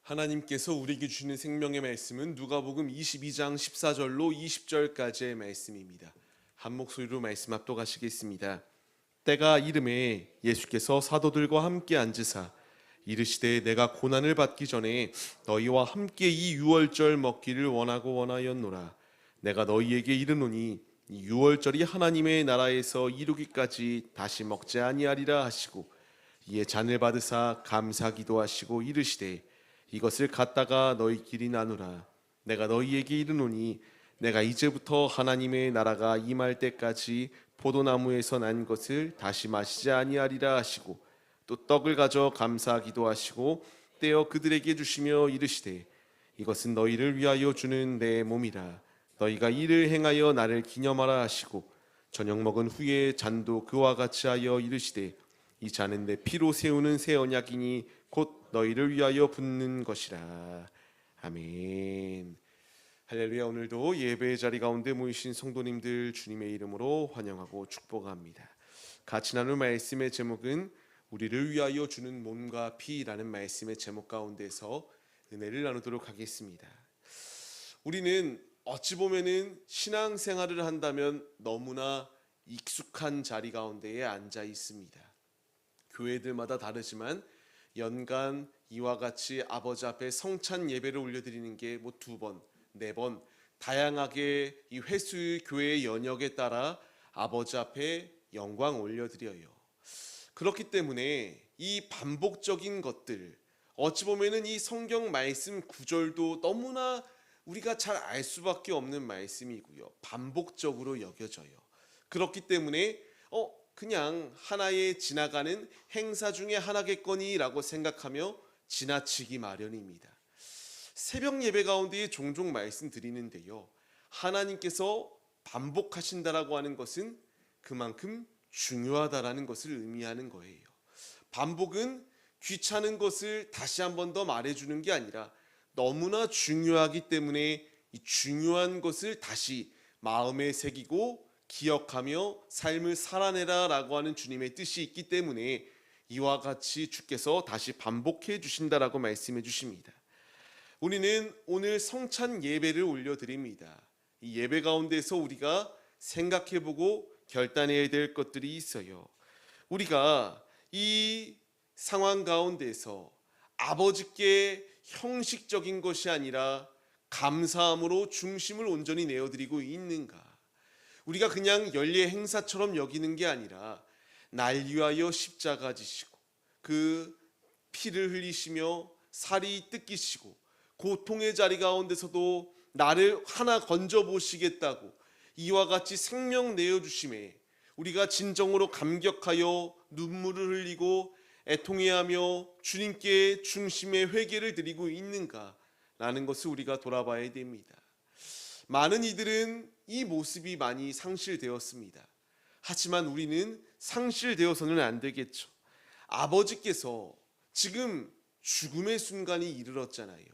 하나님께서 우리에게 주시는 생명의 말씀은 누가복음 22장 14절로 20절까지의 말씀입니다. 한 목소리로 말씀 합독하시겠습니다. 때가 이름에 예수께서 사도들과 함께 앉으사 이르시되 내가 고난을 받기 전에 너희와 함께 이 유월절 먹기를 원하였노라. 내가 너희에게 이르노니 이 유월절이 하나님의 나라에서 이루기까지 다시 먹지 아니하리라 하시고 이에 잔을 받으사 감사 기도하시고 이르시되 이것을 갖다가 너희끼리 나누라. 내가 너희에게 이르노니 내가 이제부터 하나님의 나라가 임할 때까지 포도나무에서 난 것을 다시 마시지 아니하리라 하시고 또 떡을 가져 감사 기도하시고 떼어 그들에게 주시며 이르시되 이것은 너희를 위하여 주는 내 몸이라. 너희가 이를 행하여 나를 기념하라 하시고 저녁 먹은 후에 잔도 그와 같이 하여 이르시되 이 잔은 내 피로 세우는 새 언약이니 곧 너희를 위하여 붓는 것이라. 아멘. 할렐루야. 오늘도 예배의 자리 가운데 모이신 성도님들 주님의 이름으로 환영하고 축복합니다. 같이 나눌 말씀의 제목은 우리를 위하여 주는 몸과 피라는 말씀의 제목 가운데서 은혜를 나누도록 하겠습니다. 우리는 어찌 보면은 신앙생활을 한다면 너무나 익숙한 자리 가운데에 앉아 있습니다. 교회들마다 다르지만 연간 이와 같이 아버지 앞에 성찬 예배를 올려드리는 게 뭐 2번, 4번 다양하게 이 횟수 교회의 연역에 따라 아버지 앞에 영광 올려드려요. 그렇기 때문에 이 반복적인 것들, 어찌 보면은 이 성경 말씀 구절도 너무나 우리가 잘 알 수밖에 없는 말씀이고요. 반복적으로 여겨져요. 그렇기 때문에 그냥 하나의 지나가는 행사 중에 하나겠거니라고 생각하며 지나치기 마련입니다. 새벽 예배 가운데 종종 말씀드리는데요. 하나님께서 반복하신다라고 하는 것은 그만큼 중요하다라는 것을 의미하는 거예요. 반복은 귀찮은 것을 다시 한 번 더 말해주는 게 아니라 너무나 중요하기 때문에 이 중요한 것을 다시 마음에 새기고 기억하며 삶을 살아내라 라고 하는 주님의 뜻이 있기 때문에 이와 같이 주께서 다시 반복해 주신다라고 말씀해 주십니다. 우리는 오늘 성찬 예배를 올려드립니다. 이 예배 가운데서 우리가 생각해보고 결단해야 될 것들이 있어요. 우리가 이 상황 가운데서 아버지께 형식적인 것이 아니라 감사함으로 중심을 온전히 내어드리고 있는가? 우리가 그냥 연례 행사처럼 여기는 게 아니라 날 위하여 십자가 지시고 그 피를 흘리시며 살이 뜯기시고 고통의 자리 가운데서도 나를 하나 건져 보시겠다고 이와 같이 생명 내어주심에 우리가 진정으로 감격하여 눈물을 흘리고 애통해하며 주님께 중심의 회개를 드리고 있는가라는 것을 우리가 돌아봐야 됩니다. 많은 이들은 이 모습이 많이 상실되었습니다. 하지만 우리는 상실되어서는 안 되겠죠. 아버지께서 지금 죽음의 순간이 이르렀잖아요.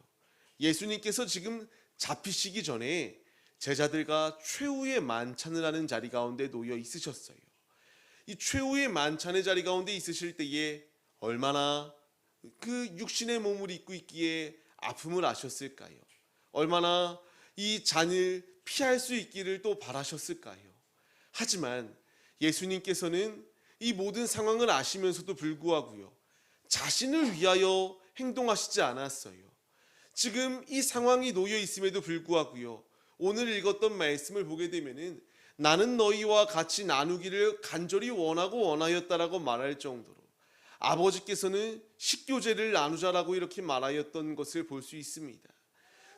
예수님께서 지금 잡히시기 전에 제자들과 최후의 만찬을 하는 자리 가운데 놓여 있으셨어요. 이 최후의 만찬의 자리 가운데 있으실 때에 얼마나 그 육신의 몸을 입고 있기에 아픔을 아셨을까요? 얼마나 이 잔을 피할 수 있기를 또 바라셨을까요? 하지만 예수님께서는 이 모든 상황을 아시면서도 불구하고요, 자신을 위하여 행동하시지 않았어요. 지금 이 상황이 놓여 있음에도 불구하고요, 오늘 읽었던 말씀을 보게 되면은 나는 너희와 같이 나누기를 간절히 원하였다라고 말할 정도로 아버지께서는 식교제를 나누자라고 이렇게 말하였던 것을 볼 수 있습니다.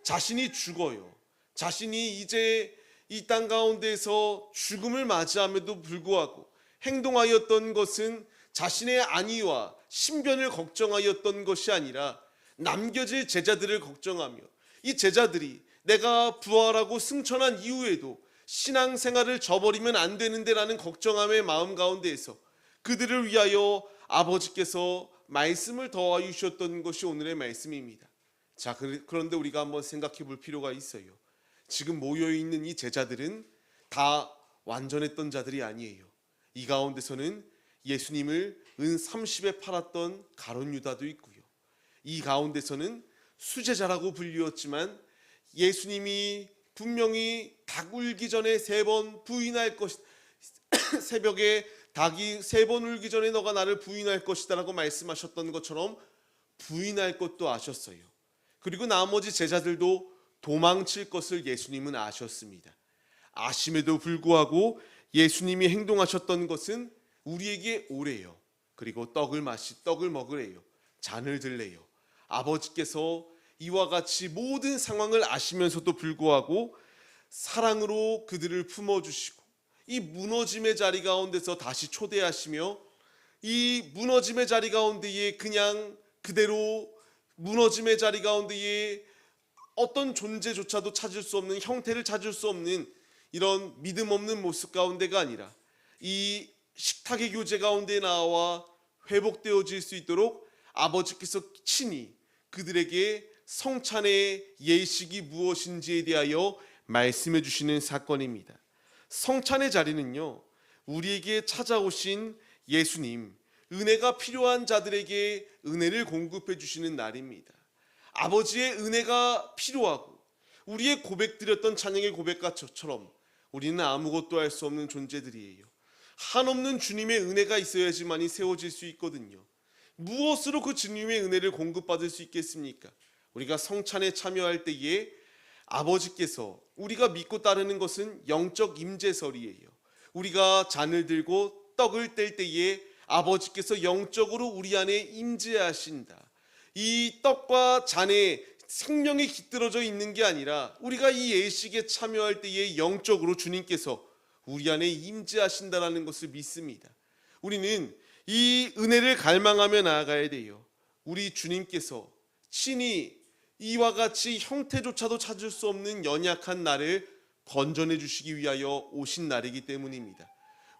자신이 죽어요. 자신이 이제 이 땅 가운데서 죽음을 맞이함에도 불구하고 행동하였던 것은 자신의 안위와 신변을 걱정하였던 것이 아니라 남겨질 제자들을 걱정하며 이 제자들이 내가 부활하고 승천한 이후에도 신앙생활을 저버리면 안 되는데 라는 걱정함의 마음 가운데에서 그들을 위하여 아버지께서 말씀을 더하여 주셨던 것이 오늘의 말씀입니다. 자, 그런데 우리가 한번 생각해 볼 필요가 있어요. 지금 모여있는 이 제자들은 다 완전했던 자들이 아니에요. 이 가운데서는 예수님을 은 30에 팔았던 가룟 유다도 있고요. 이 가운데서는 수제자라고 불리웠지만 예수님이 분명히 닭 울기 전에 3번 부인할 것, 새벽에 닭이 3번 울기 전에 너가 나를 부인할 것이다 라고 말씀하셨던 것처럼 부인할 것도 아셨어요. 그리고 나머지 제자들도 도망칠 것을 예수님은 아셨습니다. 아심에도 불구하고 예수님이 행동하셨던 것은 우리에게 오래요. 그리고 떡을 먹으래요. 잔을 들래요. 아버지께서 이와 같이 모든 상황을 아시면서도 불구하고 사랑으로 그들을 품어주시고 이 무너짐의 자리 가운데서 다시 초대하시며 이 무너짐의 자리 가운데에 그냥 그대로 무너짐의 자리 가운데에 어떤 존재조차도 찾을 수 없는, 형태를 찾을 수 없는 이런 믿음 없는 모습 가운데가 아니라 이 식탁의 교제 가운데 나와 회복되어질 수 있도록 아버지께서 친히 그들에게 성찬의 예식이 무엇인지에 대하여 말씀해 주시는 사건입니다. 성찬의 자리는요, 우리에게 찾아오신 예수님, 은혜가 필요한 자들에게 은혜를 공급해 주시는 날입니다. 아버지의 은혜가 필요하고 우리의 고백드렸던 찬양의 고백과처럼 우리는 아무것도 할 수 없는 존재들이에요. 한없는 주님의 은혜가 있어야지만이 세워질 수 있거든요. 무엇으로 그 주님의 은혜를 공급받을 수 있겠습니까? 우리가 성찬에 참여할 때에 아버지께서, 우리가 믿고 따르는 것은 영적 임재설이에요. 우리가 잔을 들고 떡을 뗄 때에 아버지께서 영적으로 우리 안에 임재하신다. 이 떡과 잔에 생명이 깃들어져 있는 게 아니라 우리가 이 예식에 참여할 때에 영적으로 주님께서 우리 안에 임재하신다라는 것을 믿습니다. 우리는 이 은혜를 갈망하며 나아가야 돼요. 우리 주님께서 친히 이와 같이 형태조차도 찾을 수 없는 연약한 나를 건져내 주시기 위하여 오신 날이기 때문입니다.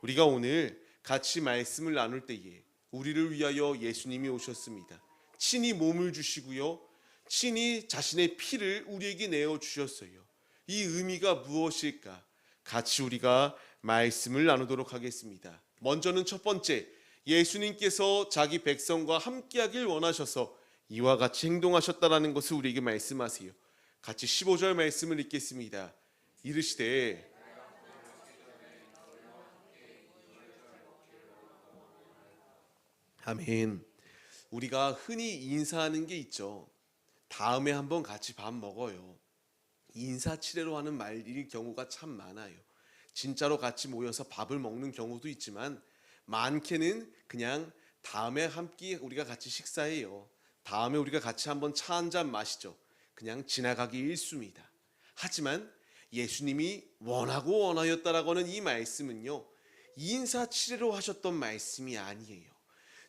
우리가 오늘 같이 말씀을 나눌 때에 우리를 위하여 예수님이 오셨습니다. 친히 몸을 주시고요, 친히 자신의 피를 우리에게 내어 주셨어요. 이 의미가 무엇일까? 같이 우리가 말씀을 나누도록 하겠습니다. 먼저는 첫 번째, 예수님께서 자기 백성과 함께하길 원하셔서 이와 같이 행동하셨다라는 것을 우리에게 말씀하세요. 같이 15절 말씀을 읽겠습니다. 이르시되 아멘. 우리가 흔히 인사하는 게 있죠. 다음에 한번 같이 밥 먹어요. 인사치레로 하는 말일 경우가 참 많아요. 진짜로 같이 모여서 밥을 먹는 경우도 있지만 많게는 그냥 다음에 함께 우리가 같이 식사해요. 다음에 우리가 같이 한번 차 한 잔 마시죠. 그냥 지나가기 일쑤입니다. 하지만 예수님이 원하고 원하였다라고 하는 이 말씀은요, 인사치레로 하셨던 말씀이 아니에요.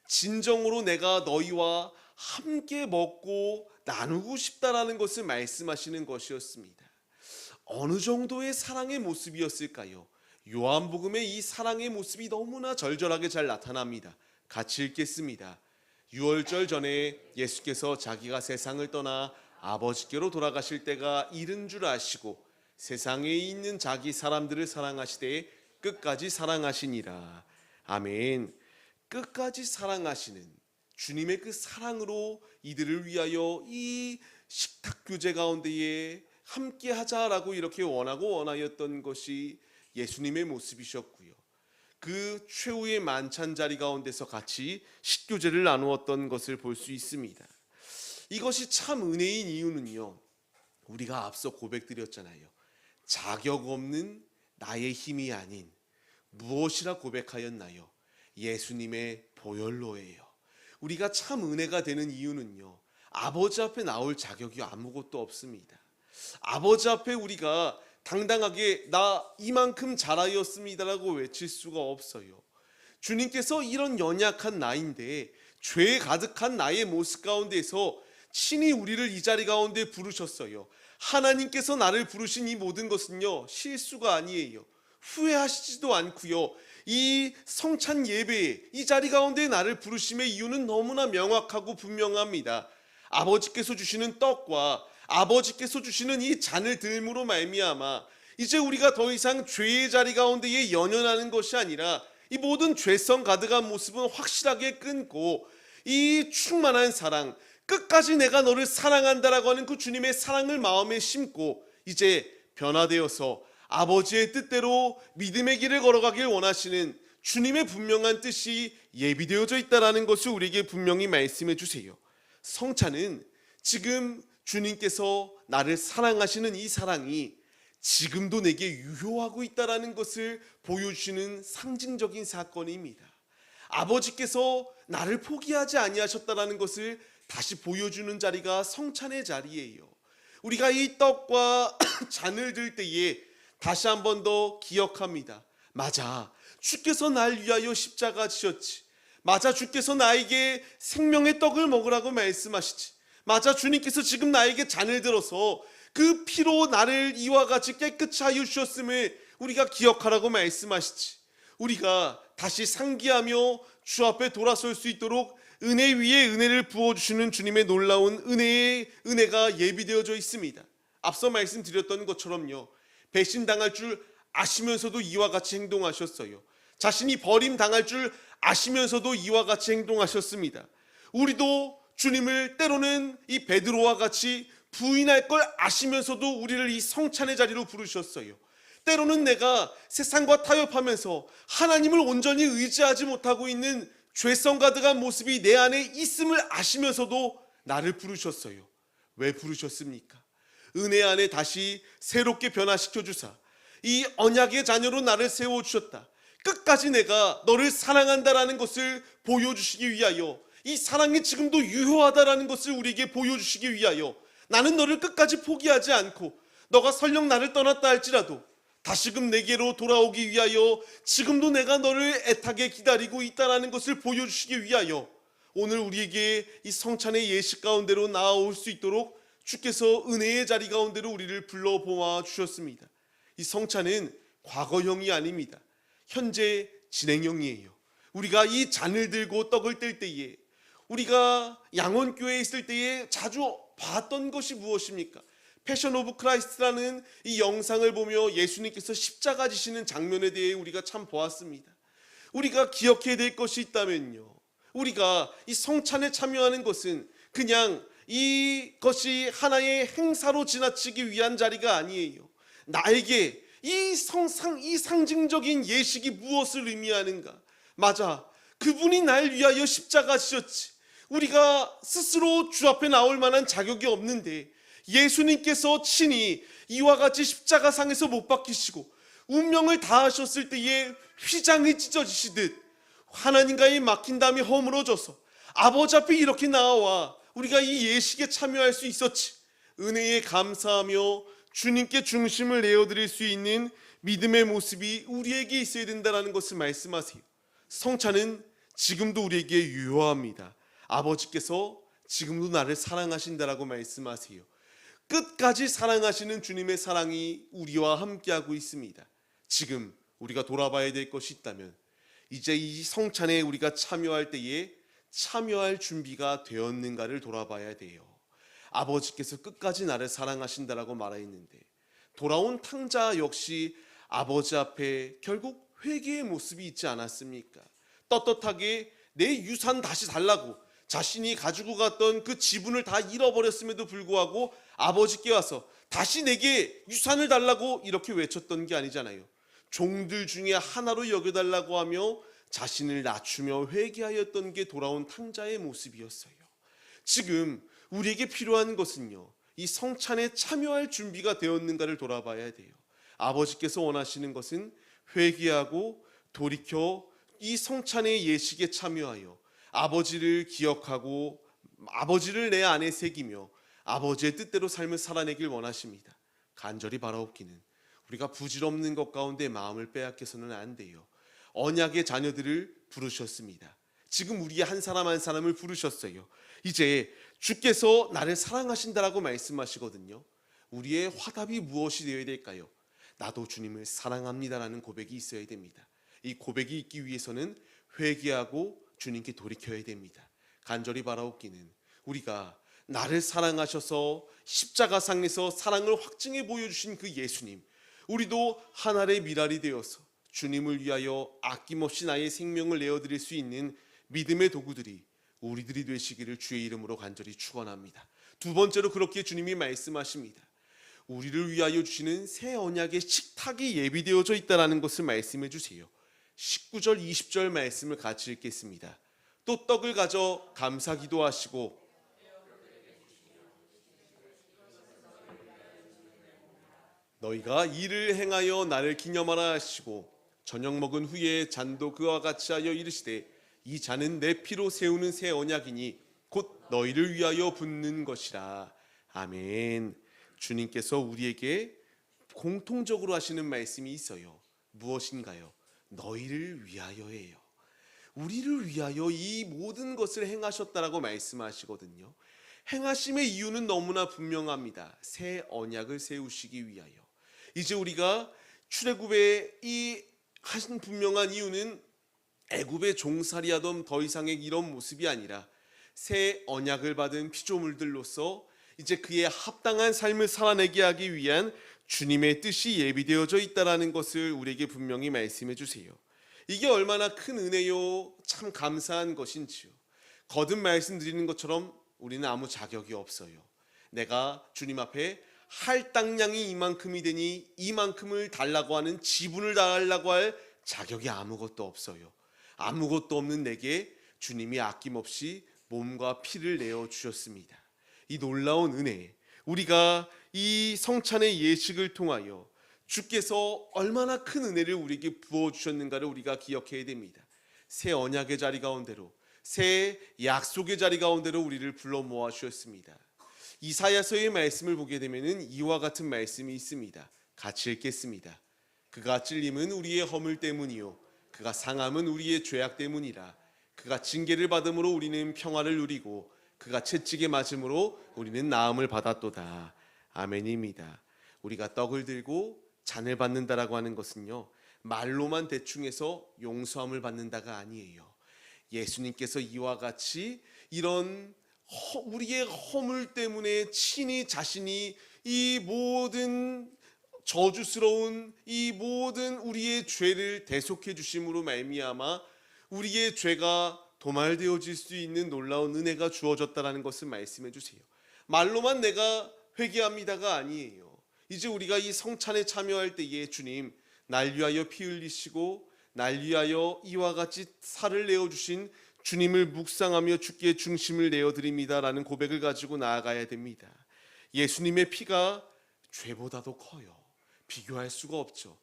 진정으로 내가 너희와 함께 먹고 나누고 싶다라는 것을 말씀하시는 것이었습니다. 어느 정도의 사랑의 모습이었을까요? 요한복음의 이 사랑의 모습이 너무나 절절하게 잘 나타납니다. 같이 읽겠습니다. 유월절 전에 예수께서 자기가 세상을 떠나 아버지께로 돌아가실 때가 이른 줄 아시고 세상에 있는 자기 사람들을 사랑하시되 끝까지 사랑하시니라. 아멘. 끝까지 사랑하시는 주님의 그 사랑으로 이들을 위하여 이 식탁 교제 가운데에 함께 하자라고 이렇게 원하고 원하였던 것이 예수님의 모습이셨고요. 그 최후의 만찬 자리 가운데서 같이 식교제를 나누었던 것을 볼 수 있습니다. 이것이 참 은혜인 이유는요, 우리가 앞서 고백드렸잖아요. 자격 없는 나의 힘이 아닌 무엇이라 고백하였나요? 예수님의 보혈로예요. 우리가 참 은혜가 되는 이유는요, 아버지 앞에 나올 자격이 아무것도 없습니다. 아버지 앞에 우리가 당당하게 나 이만큼 잘하였습니다라고 외칠 수가 없어요. 주님께서 이런 연약한 나인데 죄 가득한 나의 모습 가운데서 친히 우리를 이 자리 가운데 부르셨어요. 하나님께서 나를 부르신 이 모든 것은요, 실수가 아니에요. 후회하시지도 않고요. 이 성찬 예배에 이 자리 가운데 나를 부르심의 이유는 너무나 명확하고 분명합니다. 아버지께서 주시는 떡과 아버지께서 주시는 이 잔을 들므로 말미암아 이제 우리가 더 이상 죄의 자리 가운데에 연연하는 것이 아니라 이 모든 죄성 가득한 모습은 확실하게 끊고 이 충만한 사랑, 끝까지 내가 너를 사랑한다라고 하는 그 주님의 사랑을 마음에 심고 이제 변화되어서 아버지의 뜻대로 믿음의 길을 걸어가길 원하시는 주님의 분명한 뜻이 예비되어져 있다는 것을 우리에게 분명히 말씀해 주세요. 성찬은 지금 주님께서 나를 사랑하시는 이 사랑이 지금도 내게 유효하고 있다는 것을 보여주시는 상징적인 사건입니다. 아버지께서 나를 포기하지 아니하셨다는 것을 다시 보여주는 자리가 성찬의 자리예요. 우리가 이 떡과 잔을 들 때에 다시 한 번 더 기억합니다. 맞아, 주께서 날 위하여 십자가 지셨지. 맞아, 주께서 나에게 생명의 떡을 먹으라고 말씀하시지. 맞아, 주님께서 지금 나에게 잔을 들어서 그 피로 나를 이와 같이 깨끗이 하여 주셨음을 우리가 기억하라고 말씀하시지. 우리가 다시 상기하며 주 앞에 돌아설 수 있도록 은혜 위에 은혜를 부어주시는 주님의 놀라운 은혜가 예비되어져 있습니다. 앞서 말씀드렸던 것처럼요, 배신당할 줄 아시면서도 이와 같이 행동하셨어요. 자신이 버림당할 줄 아시면서도 이와 같이 행동하셨습니다. 우리도 주님을 때로는 이 베드로와 같이 부인할 걸 아시면서도 우리를 이 성찬의 자리로 부르셨어요. 때로는 내가 세상과 타협하면서 하나님을 온전히 의지하지 못하고 있는 죄성 가득한 모습이 내 안에 있음을 아시면서도 나를 부르셨어요. 왜 부르셨습니까? 은혜 안에 다시 새롭게 변화시켜 주사 이 언약의 자녀로 나를 세워주셨다. 끝까지 내가 너를 사랑한다라는 것을 보여주시기 위하여, 이 사랑이 지금도 유효하다라는 것을 우리에게 보여주시기 위하여 나는 너를 끝까지 포기하지 않고 너가 설령 나를 떠났다 할지라도 다시금 내게로 돌아오기 위하여 지금도 내가 너를 애타게 기다리고 있다는 것을 보여주시기 위하여 오늘 우리에게 이 성찬의 예식 가운데로 나아올 수 있도록 주께서 은혜의 자리 가운데로 우리를 불러 모아 주셨습니다. 이 성찬은 과거형이 아닙니다. 현재 진행형이에요. 우리가 이 잔을 들고 떡을 뗄 때에, 우리가 양원교회에 있을 때에 자주 봤던 것이 무엇입니까? 패션 오브 크라이스트라는 이 영상을 보며 예수님께서 십자가 지시는 장면에 대해 우리가 참 보았습니다. 우리가 기억해야 될 것이 있다면요, 우리가 이 성찬에 참여하는 것은 그냥 이것이 하나의 행사로 지나치기 위한 자리가 아니에요. 나에게 이 상징적인 예식이 무엇을 의미하는가? 맞아, 그분이 날 위하여 십자가 지셨지. 우리가 스스로 주 앞에 나올 만한 자격이 없는데 예수님께서 친히 이와 같이 십자가상에서 못 박히시고 운명을 다하셨을 때에 휘장이 찢어지시듯 하나님과의 막힌 담이 허물어져서 아버지 앞에 이렇게 나와 우리가 이 예식에 참여할 수 있었지. 은혜에 감사하며 주님께 중심을 내어드릴 수 있는 믿음의 모습이 우리에게 있어야 된다는 것을 말씀하세요. 성찬은 지금도 우리에게 유효합니다. 아버지께서 지금도 나를 사랑하신다라고 말씀하세요. 끝까지 사랑하시는 주님의 사랑이 우리와 함께하고 있습니다. 지금 우리가 돌아봐야 될 것이 있다면 이제 이 성찬에 우리가 참여할 때에 참여할 준비가 되었는가를 돌아봐야 돼요. 아버지께서 끝까지 나를 사랑하신다라고 말했는데 돌아온 탕자 역시 아버지 앞에 결국 회개의 모습이 있지 않았습니까? 떳떳하게 내 유산 다시 달라고 자신이 가지고 갔던 그 지분을 다 잃어버렸음에도 불구하고 아버지께 와서 다시 내게 유산을 달라고 이렇게 외쳤던 게 아니잖아요. 종들 중에 하나로 여겨달라고 하며 자신을 낮추며 회개하였던 게 돌아온 탕자의 모습이었어요. 지금 우리에게 필요한 것은요, 이 성찬에 참여할 준비가 되었는가를 돌아봐야 돼요. 아버지께서 원하시는 것은 회개하고 돌이켜 이 성찬의 예식에 참여하여 아버지를 기억하고 아버지를 내 안에 새기며 아버지의 뜻대로 삶을 살아내길 원하십니다. 간절히 바라옵기는 우리가 부질없는 것 가운데 마음을 빼앗겨서는 안 돼요. 언약의 자녀들을 부르셨습니다. 지금 우리의 한 사람 한 사람을 부르셨어요. 이제 주께서 나를 사랑하신다라고 말씀하시거든요. 우리의 화답이 무엇이 되어야 될까요? 나도 주님을 사랑합니다라는 고백이 있어야 됩니다. 이 고백이 있기 위해서는 회개하고 주님께 돌이켜야 됩니다. 간절히 바라옵기는 우리가 나를 사랑하셔서 십자가상에서 사랑을 확증해 보여주신 그 예수님, 우리도 한 알의 밀알이 되어서 주님을 위하여 아낌없이 나의 생명을 내어드릴 수 있는 믿음의 도구들이 우리들이 되시기를 주의 이름으로 간절히 축원합니다. 두 번째로 그렇게 주님이 말씀하십니다. 우리를 위하여 주시는 새 언약의 식탁이 예비되어져 있다는 것을 말씀해 주세요. 19절 20절 말씀을 같이 읽겠습니다. 또 떡을 가져 감사 기도하시고 너희가 이를 행하여 나를 기념하라 하시고 저녁 먹은 후에 잔도 그와 같이 하여 이르시되 이 잔은 내 피로 세우는 새 언약이니 곧 너희를 위하여 붓는 것이라. 아멘. 주님께서 우리에게 공통적으로 하시는 말씀이 있어요. 무엇인가요? 너희를 위하여예요. 우리를 위하여 이 모든 것을 행하셨다라고 말씀하시거든요. 행하심의 이유는 너무나 분명합니다. 새 언약을 세우시기 위하여. 이제 우리가 출애굽의 이 하신 분명한 이유는 애굽의 종살이하던 더 이상의 이런 모습이 아니라 새 언약을 받은 피조물들로서 이제 그의 합당한 삶을 살아내게 하기 위한 주님의 뜻이 예비되어져 있다는 것을 우리에게 분명히 말씀해 주세요. 이게 얼마나 큰 은혜요, 참 감사한 것인지요. 거듭 말씀드리는 것처럼 우리는 아무 자격이 없어요. 내가 주님 앞에 할당량이 이만큼이 되니 이만큼을 달라고 하는 지분을 달라고 할 자격이 아무것도 없어요. 아무것도 없는 내게 주님이 아낌없이 몸과 피를 내어 주셨습니다. 이 놀라운 은혜, 우리가 이 성찬의 예식을 통하여 주께서 얼마나 큰 은혜를 우리에게 부어주셨는가를 우리가 기억해야 됩니다. 새 언약의 자리 가운데로, 새 약속의 자리 가운데로 우리를 불러 모아 주셨습니다. 이사야서의 말씀을 보게 되면 이와 같은 말씀이 있습니다. 같이 읽겠습니다. 그가 찔림은 우리의 허물 때문이요 그가 상함은 우리의 죄악 때문이라. 그가 징계를 받음으로 우리는 평화를 누리고 그가 채찍에 맞음으로 우리는 나음을 받았도다. 아멘입니다. 우리가 떡을 들고 잔을 받는다라고 하는 것은요, 말로만 대충 해서 용서함을 받는다가 아니에요. 예수님께서 이와 같이 이런 우리의 허물 때문에 친히 자신이 이 모든 저주스러운 이 모든 우리의 죄를 대속해 주심으로 말미암아 우리의 죄가 도말되어질 수 있는 놀라운 은혜가 주어졌다는 것을 말씀해 주세요. 말로만 내가 회개합니다가 아니에요. 이제 우리가 이 성찬에 참여할 때에 주님, 날 위하여 피 흘리시고 날 위하여 이와 같이 살을 내어주신 주님을 묵상하며 주께 중심을 내어드립니다라는 고백을 가지고 나아가야 됩니다. 예수님의 피가 죄보다도 커요. 비교할 수가 없죠.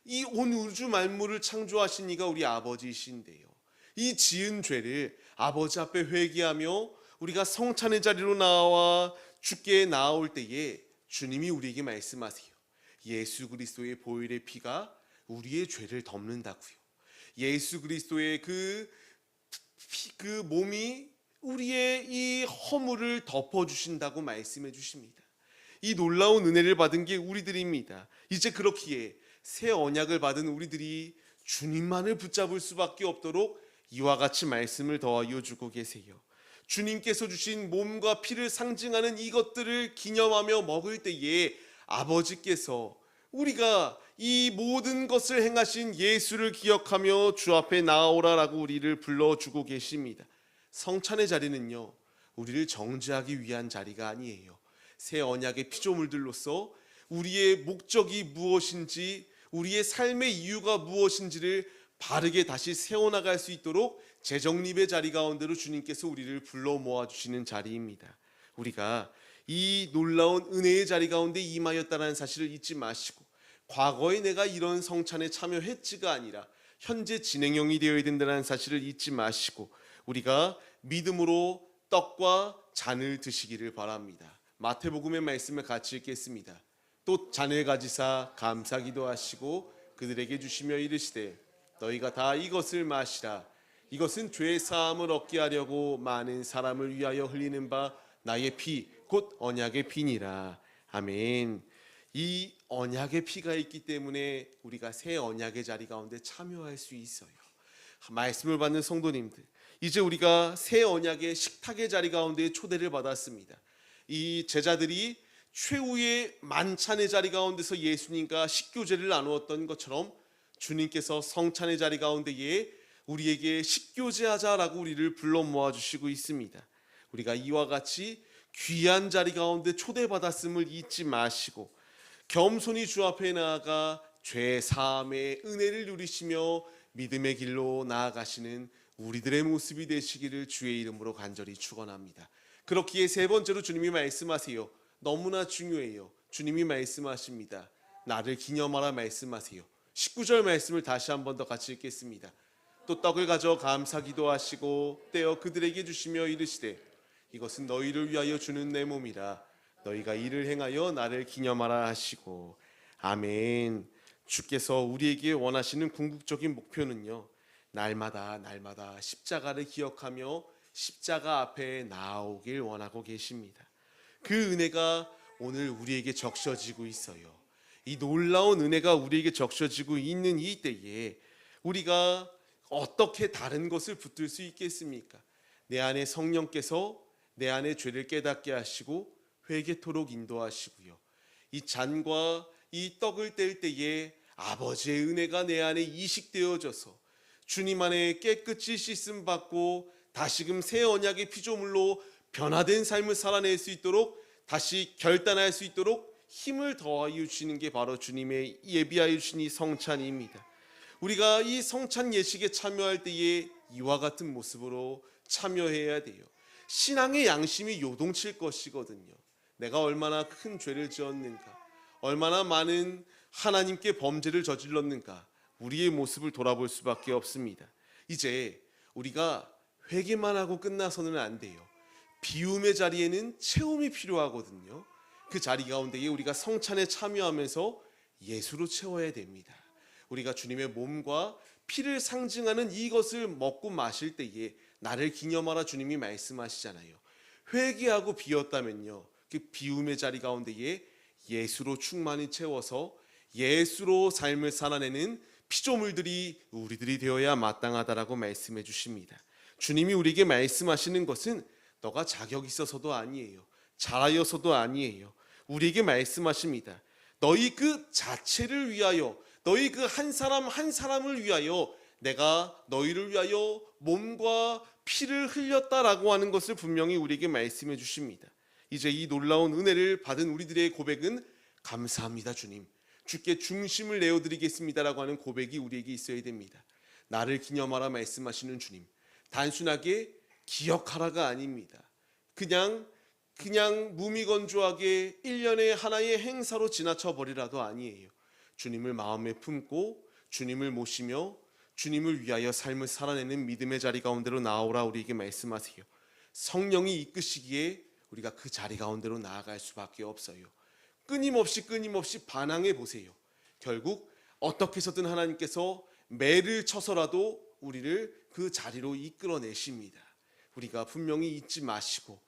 이 온 우주 만물을 창조하신 이가 우리 아버지이신데요, 이 지은 죄를 아버지 앞에 회개하며 우리가 성찬의 자리로 나와 주께 나아올 때에 주님이 우리에게 말씀하세요. 예수 그리스도의 보혈의 피가 우리의 죄를 덮는다고요. 예수 그리스도의 그 몸이 우리의 이 허물을 덮어주신다고 말씀해 주십니다. 이 놀라운 은혜를 받은 게 우리들입니다. 이제 그렇기에 새 언약을 받은 우리들이 주님만을 붙잡을 수밖에 없도록 이와 같이 말씀을 더하여 주고 계세요. 주님께서 주신 몸과 피를 상징하는 이것들을 기념하며 먹을 때에 아버지께서 우리가 이 모든 것을 행하신 예수를 기억하며 주 앞에 나아오라라고 우리를 불러주고 계십니다. 성찬의 자리는요, 우리를 정죄하기 위한 자리가 아니에요. 새 언약의 피조물들로서 우리의 목적이 무엇인지, 우리의 삶의 이유가 무엇인지를 바르게 다시 세워나갈 수 있도록 재정립의 자리 가운데로 주님께서 우리를 불러 모아주시는 자리입니다. 우리가 이 놀라운 은혜의 자리 가운데 임하였다는 사실을 잊지 마시고, 과거에 내가 이런 성찬에 참여했지가 아니라 현재 진행형이 되어야 된다는 사실을 잊지 마시고 우리가 믿음으로 떡과 잔을 드시기를 바랍니다. 마태복음의 말씀을 같이 읽겠습니다. 또 잔을 가지사 감사기도 하시고 그들에게 주시며 이르시되 너희가 다 이것을 마시라. 이것은 죄 사함을 얻게 하려고 많은 사람을 위하여 흘리는 바 나의 피 곧 언약의 피니라. 아멘. 이 언약의 피가 있기 때문에 우리가 새 언약의 자리 가운데 참여할 수 있어요. 말씀을 받는 성도님들, 이제 우리가 새 언약의 식탁의 자리 가운데 초대를 받았습니다. 이 제자들이 최후의 만찬의 자리 가운데서 예수님과 식교제를 나누었던 것처럼 주님께서 성찬의 자리 가운데에 우리에게 식교제하자라고 우리를 불러 모아주시고 있습니다. 우리가 이와 같이 귀한 자리 가운데 초대받았음을 잊지 마시고 겸손히 주 앞에 나아가 죄 사함의 은혜를 누리시며 믿음의 길로 나아가시는 우리들의 모습이 되시기를 주의 이름으로 간절히 축원합니다. 그렇기에 세 번째로 주님이 말씀하세요. 너무나 중요해요. 주님이 말씀하십니다. 나를 기념하라 말씀하세요. 19절 말씀을 다시 한 번 더 같이 읽겠습니다. 또 떡을 가져 감사 기도하시고 떼어 그들에게 주시며 이르시되 이것은 너희를 위하여 주는 내 몸이라 너희가 이를 행하여 나를 기념하라 하시고. 아멘. 주께서 우리에게 원하시는 궁극적인 목표는요, 날마다 십자가를 기억하며 십자가 앞에 나아오길 원하고 계십니다. 그 은혜가 오늘 우리에게 적셔지고 있어요. 이 놀라운 은혜가 우리에게 적셔지고 있는 이 때에 우리가 어떻게 다른 것을 붙들 수 있겠습니까? 내 안에 성령께서 내 안에 죄를 깨닫게 하시고 회개토록 인도하시고요. 이 잔과 이 떡을 뗄 때에 아버지의 은혜가 내 안에 이식되어져서 주님 안에 깨끗이 씻음 받고 다시금 새 언약의 피조물로 변화된 삶을 살아낼 수 있도록 다시 결단할 수 있도록 힘을 더하여 주시는 게 바로 주님의 예비하여 주신 이 성찬입니다. 우리가 이 성찬 예식에 참여할 때에 이와 같은 모습으로 참여해야 돼요. 신앙의 양심이 요동칠 것이거든요. 내가 얼마나 큰 죄를 지었는가, 얼마나 많은 하나님께 범죄를 저질렀는가, 우리의 모습을 돌아볼 수밖에 없습니다. 이제 우리가 회개만 하고 끝나서는 안 돼요. 비움의 자리에는 체험이 필요하거든요. 그 자리 가운데에 우리가 성찬에 참여하면서 예수로 채워야 됩니다. 우리가 주님의 몸과 피를 상징하는 이것을 먹고 마실 때에 나를 기념하라 주님이 말씀하시잖아요. 회개하고 비었다면요, 그 비움의 자리 가운데에 예수로 충만히 채워서 예수로 삶을 살아내는 피조물들이 우리들이 되어야 마땅하다라고 말씀해 주십니다. 주님이 우리에게 말씀하시는 것은 너가 자격 있어서도 아니에요. 잘하여서도 아니에요. 우리에게 말씀하십니다. 너희 그 자체를 위하여, 너희 그 한 사람 한 사람을 위하여 내가 너희를 위하여 몸과 피를 흘렸다라고 하는 것을 분명히 우리에게 말씀해 주십니다. 이제 이 놀라운 은혜를 받은 우리들의 고백은 감사합니다 주님, 주께 중심을 내어드리겠습니다라고 하는 고백이 우리에게 있어야 됩니다. 나를 기념하라 말씀하시는 주님, 단순하게 기억하라가 아닙니다. 그냥 무미건조하게 1년의 하나의 행사로 지나쳐 버리라도 아니에요. 주님을 마음에 품고 주님을 모시며 주님을 위하여 삶을 살아내는 믿음의 자리 가운데로 나오라 우리에게 말씀하세요. 성령이 이끄시기에 우리가 그 자리 가운데로 나아갈 수밖에 없어요. 끊임없이 반항해 보세요. 결국 어떻게 해서든 하나님께서 매를 쳐서라도 우리를 그 자리로 이끌어내십니다. 우리가 분명히 잊지 마시고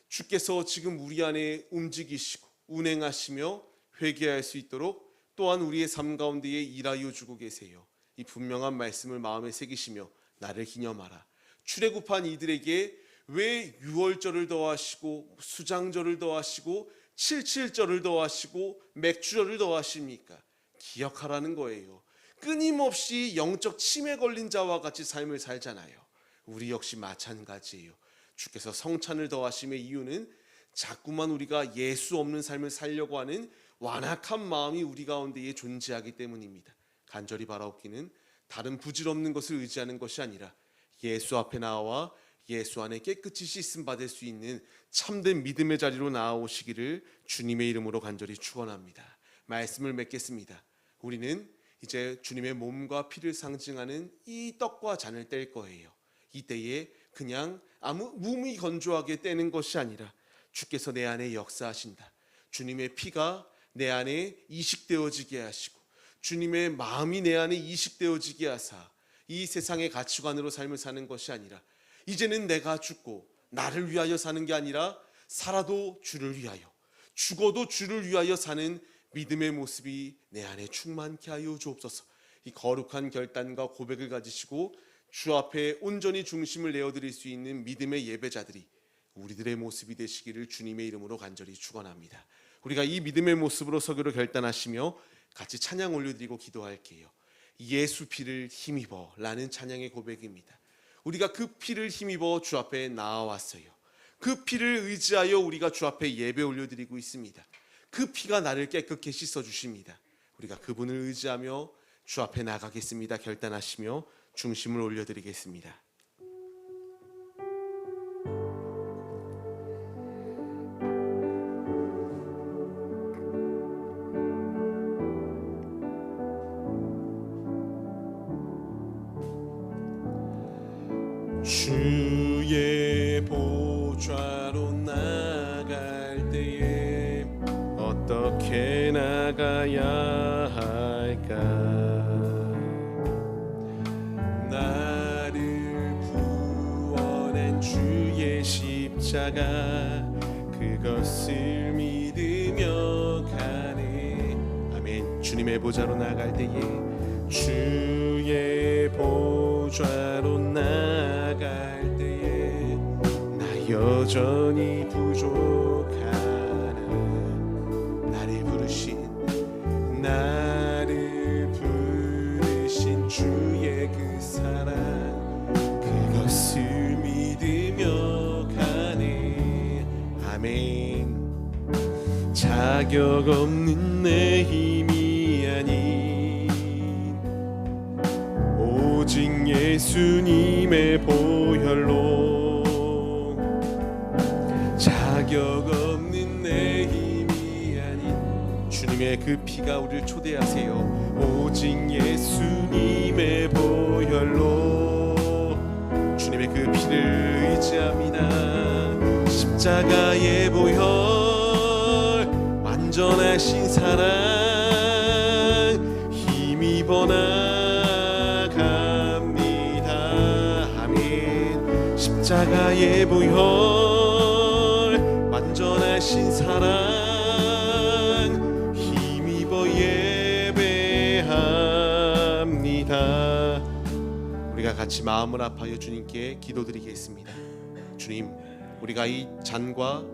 주께서 지금 우리 안에 움직이시고 운행하시며 회개할 수 있도록 또한 우리의 삶 가운데에 일하여 주고 계세요. 이 분명한 말씀을 마음에 새기시며 나를 기념하라. 출애굽한 이들에게 왜 유월절을 더하시고 수장절을 더하시고 칠칠절을 더하시고 맥주절을 더하십니까? 기억하라는 거예요. 끊임없이 영적 치매 걸린 자와 같이 삶을 살잖아요. 우리 역시 마찬가지예요. 주께서 성찬을 더하심의 이유는 자꾸만 우리가 예수 없는 삶을 살려고 하는 완악한 마음이 우리 가운데에 존재하기 때문입니다. 간절히 바라옵기는 다른 부질없는 것을 의지하는 것이 아니라 예수 앞에 나와 예수 안에 깨끗이 씻음 받을 수 있는 참된 믿음의 자리로 나아오시기를 주님의 이름으로 간절히 축원합니다. 말씀을 맺겠습니다. 우리는 이제 주님의 몸과 피를 상징하는 이 떡과 잔을 뗄 거예요. 이때에 그냥 아무 무미건조하게 떼는 것이 아니라 주께서 내 안에 역사하신다. 주님의 피가 내 안에 이식되어지게 하시고 주님의 마음이 내 안에 이식되어지게 하사 이 세상의 가치관으로 삶을 사는 것이 아니라 이제는 내가 죽고 나를 위하여 사는 게 아니라 살아도 주를 위하여 죽어도 주를 위하여 사는 믿음의 모습이 내 안에 충만케 하여 주옵소서. 이 거룩한 결단과 고백을 가지시고 주 앞에 온전히 중심을 내어드릴 수 있는 믿음의 예배자들이 우리들의 모습이 되시기를 주님의 이름으로 간절히 축원합니다. 우리가 이 믿음의 모습으로 서기로 결단하시며 같이 찬양 올려드리고 기도할게요. 예수 피를 힘입어 라는 찬양의 고백입니다. 우리가 그 피를 힘입어 주 앞에 나아왔어요. 그 피를 의지하여 우리가 주 앞에 예배 올려드리고 있습니다. 그 피가 나를 깨끗게 씻어주십니다. 우리가 그분을 의지하며 주 앞에 나가겠습니다. 결단하시며 중심을 올려드리겠습니다. 주의 보좌로 나갈 때에 어떻게 나가야 할까? 나를 구원한 주의 십자가 그것을 믿으며 가네. 아멘. 주님의 보좌로 나갈 때에 주의 보좌로 나갈 때에 나 여전히 부족하나. 나를 부르신 주의 그 사랑 그것을 믿으며 가네. 아멘. 자격 없는 내 힘이 아닌 오직 예수님의 보혈로 자격 없는 내 힘이 아닌 주님의 그 피가 우리를 초대하세요. 오직 예수님의 보혈로 주님의 그 피를 의지합니다. 십자가의 보혈 완전하신 사랑 힘입어 나갑니다. 아멘. 십자가의 보혈 완전하신 사랑 힘입어 예배합니다. 우리가 같이 마음을 합하여 주님께 기도드리겠습니다. 주님, 우리가 이 잔과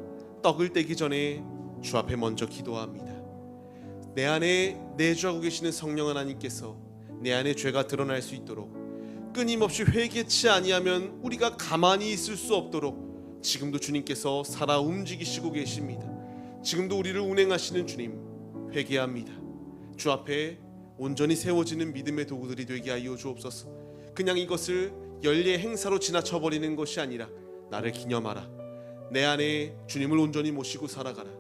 떡을 떼기 전에 주 앞에 먼저 기도합니다. 내 안에 내주하고 계시는 성령 하나님께서 내 안에 죄가 드러날 수 있도록 끊임없이 회개치 아니하면 우리가 가만히 있을 수 없도록 지금도 주님께서 살아 움직이시고 계십니다. 지금도 우리를 운행하시는 주님 회개합니다. 주 앞에 온전히 세워지는 믿음의 도구들이 되게 하여 주옵소서. 그냥 이것을 연례 행사로 지나쳐버리는 것이 아니라 나를 기념하라. 내 안에 주님을 온전히 모시고 살아가라.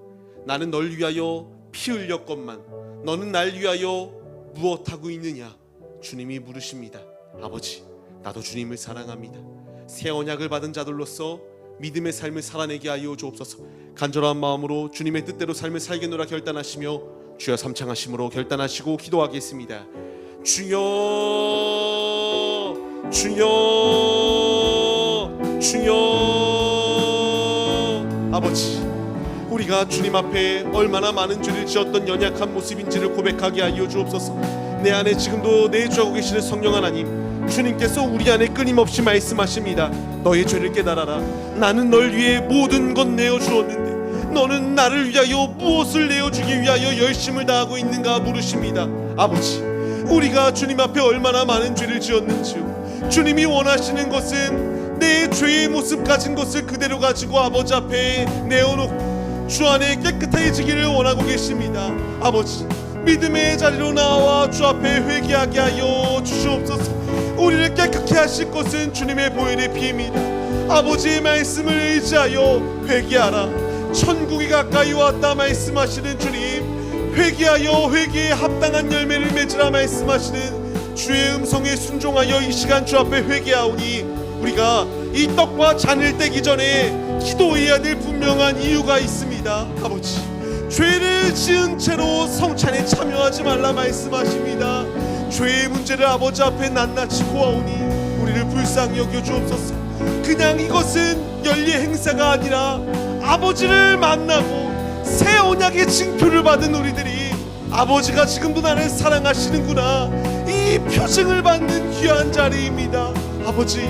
나는 널 위하여 피 흘렸건만 너는 날 위하여 무엇하고 있느냐. 주님이 물으십니다. 아버지, 나도 주님을 사랑합니다. 새 언약을 받은 자들로서 믿음의 삶을 살아내게 하여 주옵소서. 간절한 마음으로 주님의 뜻대로 삶을 살겠노라 결단하시며 주여 삼창하심으로 결단하시고 기도하겠습니다. 주여 주여 주여. 아버지, 우리가 주님 앞에 얼마나 많은 죄를 지었던 연약한 모습인지를 고백하게 하여 주옵소서. 내 안에 지금도 내주하고 계시는 성령 하나님, 주님께서 우리 안에 끊임없이 말씀하십니다. 너의 죄를 깨달아라. 나는 널 위해 모든 것 내어주었는데 너는 나를 위하여 무엇을 내어주기 위하여 열심을 다하고 있는가 물으십니다. 아버지, 우리가 주님 앞에 얼마나 많은 죄를 지었는지요. 주님이 원하시는 것은 내 죄의 모습 가진 것을 그대로 가지고 아버지 앞에 내어놓고 주 안에 깨끗해지기를 원하고 계십니다. 아버지, 믿음의 자리로 나와 주 앞에 회개하게 하여 주시옵소서. 우리를 깨끗게 하실 것은 주님의 보혈의 피입니다. 아버지의 말씀을 의지하여 회개하라. 천국이 가까이 왔다 말씀하시는 주님, 회개하여 회개에 합당한 열매를 맺으라 말씀하시는 주의 음성에 순종하여 이 시간 주 앞에 회개하오니 우리가 이 떡과 잔을 떼기 전에 기도해야 될 분명한 이유가 있습니다. 아버지, 죄를 지은 채로 성찬에 참여하지 말라 말씀하십니다. 죄의 문제를 아버지 앞에 낱낱이 고하오니 우리를 불쌍히 여겨 주옵소서. 그냥 이것은 연례 행사가 아니라 아버지를 만나고 새 언약의 징표를 받은 우리들이 아버지가 지금도 나를 사랑하시는구나, 이 표징을 받는 귀한 자리입니다. 아버지,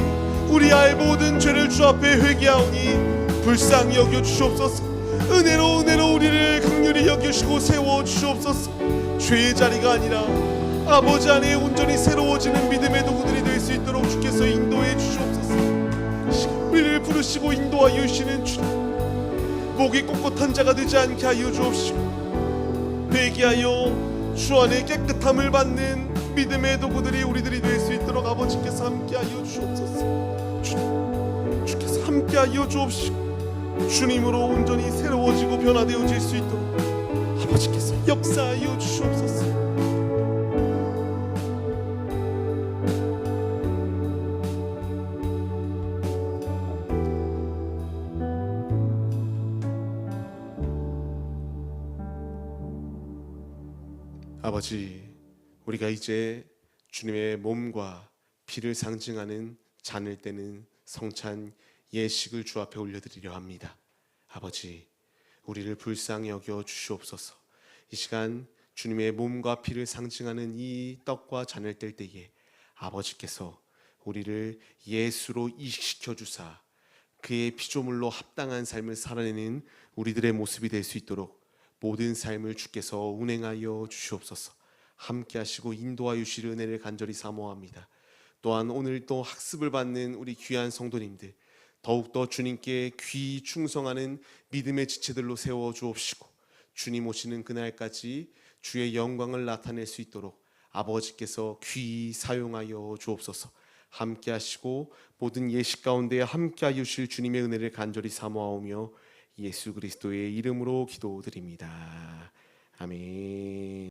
우리 아의 모든 죄를 주 앞에 회개하오니 불쌍히 여겨 주시옵소서. 은혜로 우리를 긍휼히 여기시고 세워 주시옵소서. 죄의 자리가 아니라 아버지 안에 온전히 새로워지는 믿음의 도구들이 될 수 있도록 주께서 인도해 주시옵소서. 우리를 부르시고 인도하여 주시는 주님, 목이 꼿꼿한 자가 되지 않게 하여 주옵시고 회개하여 주 안에 깨끗함을 받는 믿음의 도구들이 우리들이 될 수 있도록 아버지께서 함께하여 주옵소서. 주께서 함께하여 주옵시고 주님으로 온전히 새로워지고 변화되어질 수 있도록 아버지께서 역사하여 주시옵소서. 아버지, 우리가 이제 주님의 몸과 피를 상징하는 잔을 떼는 성찬 예식을 주 앞에 올려드리려 합니다. 아버지, 우리를 불쌍히 여겨 주시옵소서. 이 시간 주님의 몸과 피를 상징하는 이 떡과 잔을 뗄 때에 아버지께서 우리를 예수로 이식시켜 주사 그의 피조물로 합당한 삶을 살아내는 우리들의 모습이 될 수 있도록 모든 삶을 주께서 운행하여 주시옵소서. 함께 하시고 인도하여 주실 은혜를 간절히 사모합니다. 또한 오늘 또 학습을 받는 우리 귀한 성도님들 더욱더 주님께 귀 충성하는 믿음의 지체들로 세워 주옵시고 주님 오시는 그날까지 주의 영광을 나타낼 수 있도록 아버지께서 귀히 사용하여 주옵소서. 함께 하시고 모든 예식 가운데 함께 하여 주실 주님의 은혜를 간절히 사모하오며 예수 그리스도의 이름으로 기도드립니다. 아멘.